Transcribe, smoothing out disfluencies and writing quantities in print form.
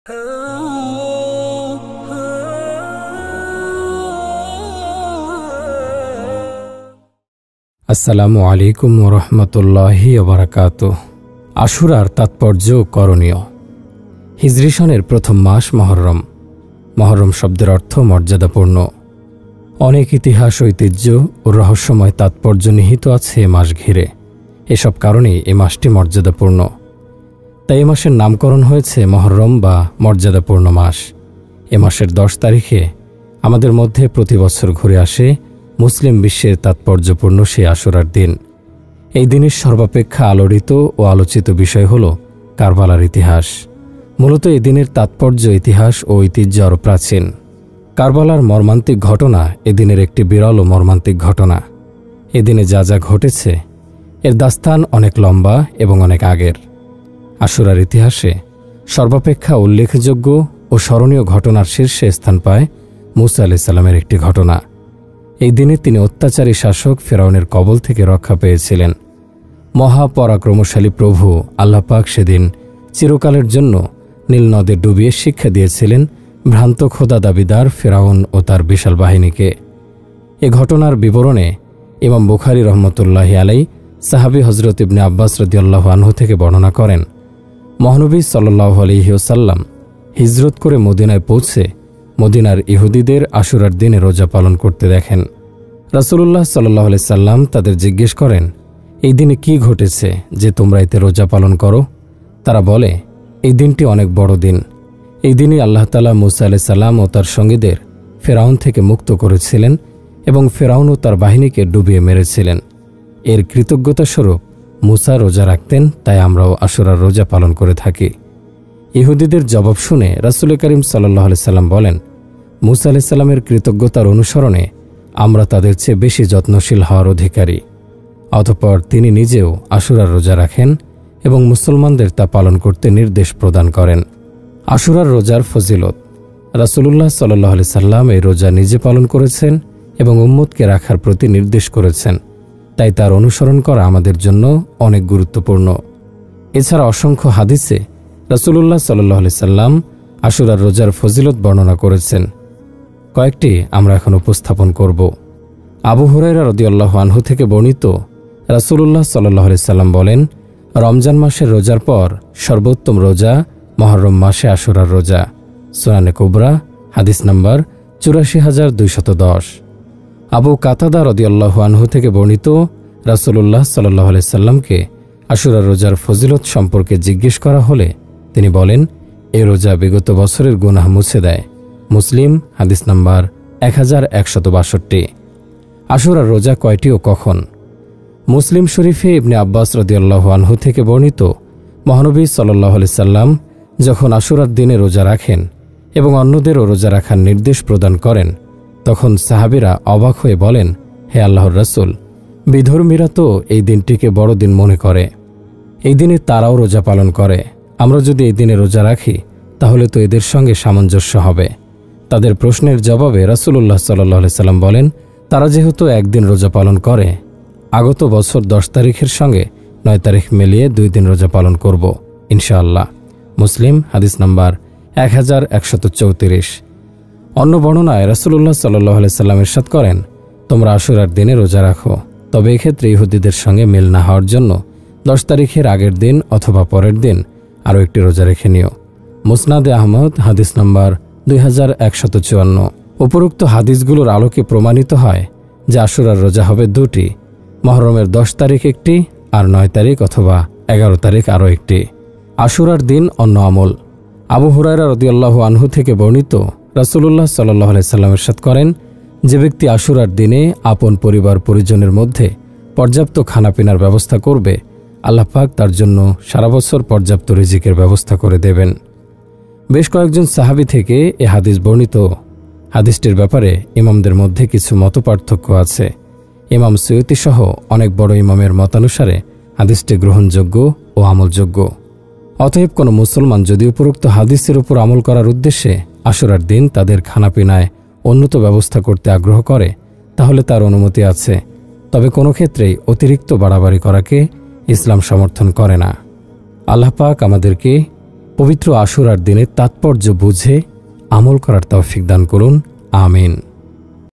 আসসালামু আলাইকুম ওয়া রাহমাতুল্লাহি ওয়া বারাকাতুহু। আশুরার তাৎপর্য করণীয়। হিজরি সনের প্রথম মাস মহররম। মহররম শব্দের অর্থ মর্যাদাপূর্ণ। অনেক ইতিহাস, ঐতিহ্য ও রহস্যময় তাৎপর্য নিহিত আছে এ মাস ঘিরে। এসব কারণেই এ মাসটি মর্যাদাপূর্ণ। তাই এ মাসের নামকরণ হয়েছে মহররম বা মর্যাদাপূর্ণ মাস। এ মাসের 10 তারিখে আমাদের মধ্যে প্রতি বছর ঘুরে আসে মুসলিম বিশ্বের তাৎপর্যপূর্ণ সেই আশুরার দিন। এই দিনের সর্বাপেক্ষা আলোড়িত ও আলোচিত বিষয় হল কারবালার ইতিহাস। মূলত এই দিনের তাৎপর্য, ইতিহাস ও ঐতিহ্য আরও প্রাচীন। কারবালার মর্মান্তিক ঘটনা এদিনের একটি বিরল ও মর্মান্তিক ঘটনা। এদিনে যা যা ঘটেছে এর দাস্তান অনেক লম্বা এবং অনেক আগের। আশুরার ইতিহাসে সর্বাপেক্ষা উল্লেখযোগ্য ও স্মরণীয় ঘটনার শীর্ষে স্থান পায় মূসা আলাইহিস সালামের একটি ঘটনা। এই দিনে তিনি অত্যাচারী শাসক ফেরাউনের কবল থেকে রক্ষা পেয়েছিলেন। মহাপরাক্রমশালী প্রভু আল্লাহ পাক সেদিন চিরকালের জন্য নীল নদে ডুবিয়ে শিক্ষা দিয়েছিলেন ভ্রান্ত খোদা দাবিদার ফেরাউন ও তার বিশাল বাহিনীকে। এ ঘটনার বিবরণে ইমাম বুখারী রহমতুল্লাহি আলাইহি সাহাবী হযরত ইবনে আব্বাস রাদিয়াল্লাহু আনহু থেকে বর্ণনা করেন, মহানবী সাল্লাল্লাহু আলাইহি ওয়াসাল্লাম হিজরত করে মদিনায় পৌঁছে মদিনার ইহুদিদের আশুরার দিনে রোজা পালন করতে দেখেন। রাসূলুল্লাহ সাল্লাল্লাহু আলাইহি সাল্লাম তাদের জিজ্ঞেস করেন, এই দিনে কি ঘটেছে যে তোমরা এতে রোজা পালন করো? তারা বলে, এই দিনটি অনেক বড় দিন। এই দিনই আল্লাহ তাআলা মূসা আলাইহিস সালাম ও তার সঙ্গীদের ফেরাউন থেকে মুক্ত করেছিলেন এবং ফেরাউন ও তার বাহিনীকে ডুবিয়ে মেরেছিলেন। এর কৃতজ্ঞতাস্বরূপ মূসা রোজা রাখতেন, তাই আমরাও আশুরার রোজা পালন করে থাকি। ইহুদিদের জবাব শুনে রাসূল করিম সাল্লাল্লাহু আলাইহি সাল্লাম বলেন, মূসা আলাইহিস সালামের কৃতজ্ঞতার অনুসরণে আমরা তাদের চেয়ে বেশি যত্নশীল হওয়ার অধিকারী। অতঃপর তিনি নিজেও আশুরার রোজা রাখেন এবং মুসলমানদের তা পালন করতে নির্দেশ প্রদান করেন। আশুরার রোজার ফজিলত। রাসূলুল্লাহ সাল্লাল্লাহু আলাইহি সাল্লাম এই রোজা নিজে পালন করেছেন এবং উম্মতকে রাখার প্রতি নির্দেশ করেছেন, তাই তার অনুসরণ করা আমাদের জন্য অনেক গুরুত্বপূর্ণ। এছাড়া অসংখ্য হাদিসে রাসূলুল্লাহ সাল্লাল্লাহু আলাইহি সাল্লাম আশুরার রোজার ফজিলত বর্ণনা করেছেন। কয়েকটি আমরা এখন উপস্থাপন করব। আবু হুরায়রা রাদিয়াল্লাহু আনহু থেকে বর্ণিত, রাসূলুল্লাহ সাল্লাল্লাহু আলাইহি সাল্লাম বলেন, রমজান মাসের রোজার পর সর্বোত্তম রোজা মহররম মাসে আশুরার রোজা। সুনানে কুবরা হাদিস নাম্বার ৮৪,২১০। আবু কাতাদা রাদিয়াল্লাহু আনহু থেকে বর্ণিত, রাসূলুল্লাহ সাল্লাল্লাহু আলাইহি সাল্লামকে আশুরার রোজার ফজিলত সম্পর্কে জিজ্ঞেস করা হলে তিনি বলেন, এই রোজা বিগত বছরের গুনাহ মুছে দেয়। মুসলিম হাদিস নাম্বার ১১৬২। আশুরার রোজা কয়টি ও কখন? মুসলিম শরীফে ইবনে আব্বাস রাদিয়াল্লাহু আনহু থেকে বর্ণিত, মহানবী সাল্লাল্লাহু আলাইহি সাল্লাম যখন আশুরার দিনে রোজা রাখেন এবং অন্যদেরও রোজা রাখার নির্দেশ প্রদান করেন, তখন সাহাবীরা অবাক হয়ে বলেন, হে আল্লাহর রাসূল, বিধর্মীরা তো এই দিনটিকে বড় দিন মনে করে। এই দিনে তারাও রোজা পালন করে। আমরা যদি এই দিনে রোজা রাখি তাহলে তো এদের সঙ্গে সামঞ্জস্য হবে। তাদের প্রশ্নের জবাবে রাসূলুল্লাহ সাল্লাল্লাহু আলাইহি সাল্লাম বলেন, তারা যেহেতু একদিন রোজা পালন করে, আগত বছর 10 তারিখের সঙ্গে 9 তারিখ মিলিয়ে 2 দিন রোজা পালন করব ইনশাআল্লাহ। মুসলিম হাদিস নাম্বার 1134। অন্য বর্ণনায় রাসূলুল্লাহ সাল্লাল্লাহু আলাইহি সাল্লাম ইরশাদ করেন, তোমরা আশুরার দিনে রোজা রাখো, তবে এক্ষেত্রে ইহুদিদের সঙ্গে মিল না হওয়ার জন্য 10 তারিখের আগের দিন অথবা পরের দিন আরও একটি রোজা রেখে নিও। মুসনাদে আহমদ হাদিস নাম্বার 2154। উপরোক্ত হাদিসগুলোর আলোকে প্রমাণিত হয় যে আশুরার রোজা হবে 2টি, মহররমের 10 তারিখ একটি আর 9 তারিখ অথবা 11 তারিখ আরও একটি। আশুরার দিন অন্য আমল। আবু হুরায়রা রাদিয়াল্লাহু আনহু থেকে বর্ণিত, রাসূলুল্লাহ সাল্লাল্লাহু আলাইহি সাল্লাম ইরশাদ করেন, যে ব্যক্তি আশুরার দিনে আপন পরিবার পরিজনের মধ্যে পর্যাপ্ত খানাপিনার ব্যবস্থা করবে, আল্লাহ পাক তার জন্য সারা বছর পর্যাপ্ত রিজিকের ব্যবস্থা করে দেবেন। বেশ কয়েকজন সাহাবী থেকে এ হাদিস বর্ণিত। হাদিসটির ব্যাপারে ইমামদের মধ্যে কিছু মতপার্থক্য আছে। ইমাম সুয়ুতি সহ অনেক বড় ইমামের মতানুসারে হাদিসটি গ্রহণযোগ্য ও আমলযোগ্য। অতএব কোনো মুসলমান যদি উপরোক্ত হাদিসের উপর আমল করার উদ্দেশ্যে আশুরার দিন তাদের খানাপিনায় উন্নত ব্যবস্থা করতে আগ্রহ করে, তাহলে তার অনুমতি আছে। তবে কোনো ক্ষেত্রেই অতিরিক্ত বাড়াবাড়ি করাকে ইসলাম সমর্থন করে না। আল্লাহ পাক আমাদেরকে পবিত্র আশুরার দিনের তাৎপর্য বুঝে আমল করার তৌফিক দান করুন। আমিন।